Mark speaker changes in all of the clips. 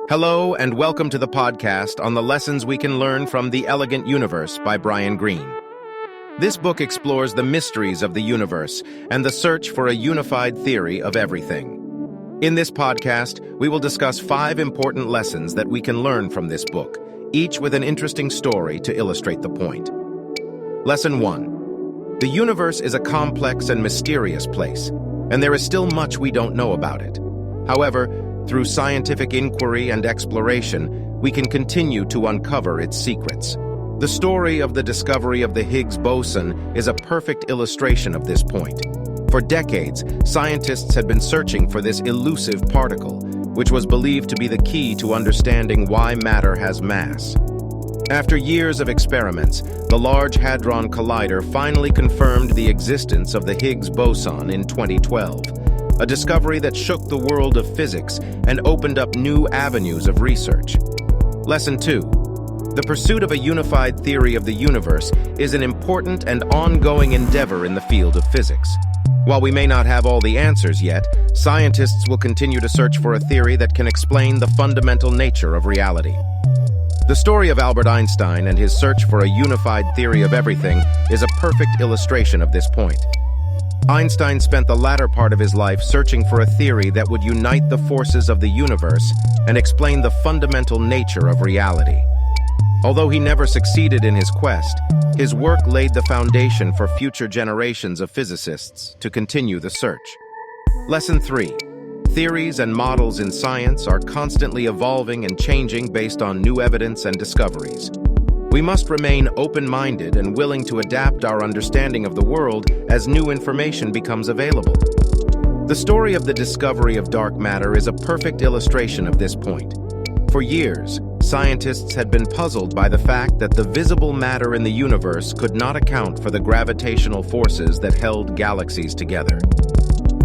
Speaker 1: Hello and welcome to the podcast on the lessons we can learn from The Elegant Universe by Brian Greene. This book explores the mysteries of the universe and the search for a unified theory of everything. In this podcast, we will discuss 5 important lessons that we can learn from this book, each with an interesting story to illustrate the point. Lesson 1. The universe is a complex and mysterious place, and there is still much we don't know about it. However, through scientific inquiry and exploration, we can continue to uncover its secrets. The story of the discovery of the Higgs boson is a perfect illustration of this point. For decades, scientists had been searching for this elusive particle, which was believed to be the key to understanding why matter has mass. After years of experiments, the Large Hadron Collider finally confirmed the existence of the Higgs boson in 2012. A discovery that shook the world of physics and opened up new avenues of research. Lesson 2. The pursuit of a unified theory of the universe is an important and ongoing endeavor in the field of physics. While we may not have all the answers yet, scientists will continue to search for a theory that can explain the fundamental nature of reality. The story of Albert Einstein and his search for a unified theory of everything is a perfect illustration of this point. Einstein spent the latter part of his life searching for a theory that would unite the forces of the universe and explain the fundamental nature of reality. Although he never succeeded in his quest, his work laid the foundation for future generations of physicists to continue the search. Lesson 3. Theories and models in science are constantly evolving and changing based on new evidence and discoveries. We must remain open-minded and willing to adapt our understanding of the world as new information becomes available. The story of the discovery of dark matter is a perfect illustration of this point. For years, scientists had been puzzled by the fact that the visible matter in the universe could not account for the gravitational forces that held galaxies together.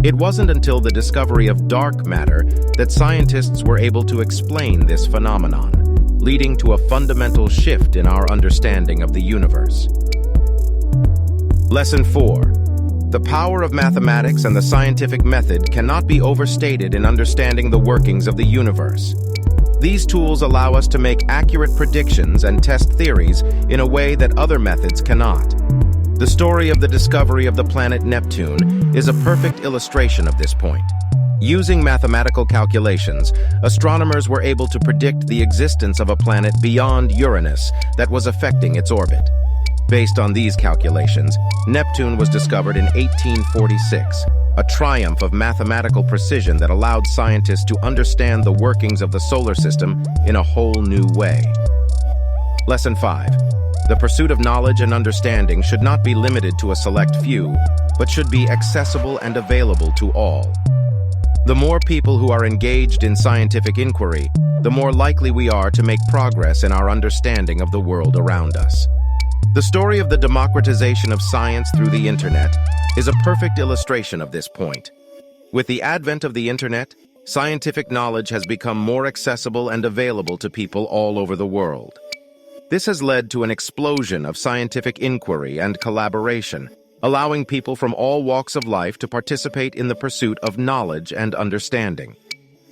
Speaker 1: It wasn't until the discovery of dark matter that scientists were able to explain this phenomenon, leading to a fundamental shift in our understanding of the universe. Lesson 4. The power of mathematics and the scientific method cannot be overstated in understanding the workings of the universe. These tools allow us to make accurate predictions and test theories in a way that other methods cannot. The story of the discovery of the planet Neptune is a perfect illustration of this point. Using mathematical calculations, astronomers were able to predict the existence of a planet beyond Uranus that was affecting its orbit. Based on these calculations, Neptune was discovered in 1846, a triumph of mathematical precision that allowed scientists to understand the workings of the solar system in a whole new way. Lesson 5. The pursuit of knowledge and understanding should not be limited to a select few, but should be accessible and available to all. The more people who are engaged in scientific inquiry, the more likely we are to make progress in our understanding of the world around us. The story of the democratization of science through the internet is a perfect illustration of this point. With the advent of the internet, scientific knowledge has become more accessible and available to people all over the world. This has led to an explosion of scientific inquiry and collaboration, allowing people from all walks of life to participate in the pursuit of knowledge and understanding.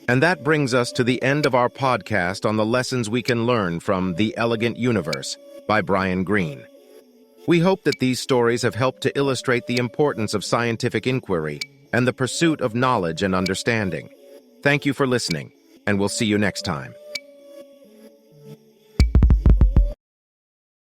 Speaker 1: And that brings us to the end of our podcast on the lessons we can learn from The Elegant Universe by Brian Greene. We hope that these stories have helped to illustrate the importance of scientific inquiry and the pursuit of knowledge and understanding. Thank you for listening, and we'll see you next time.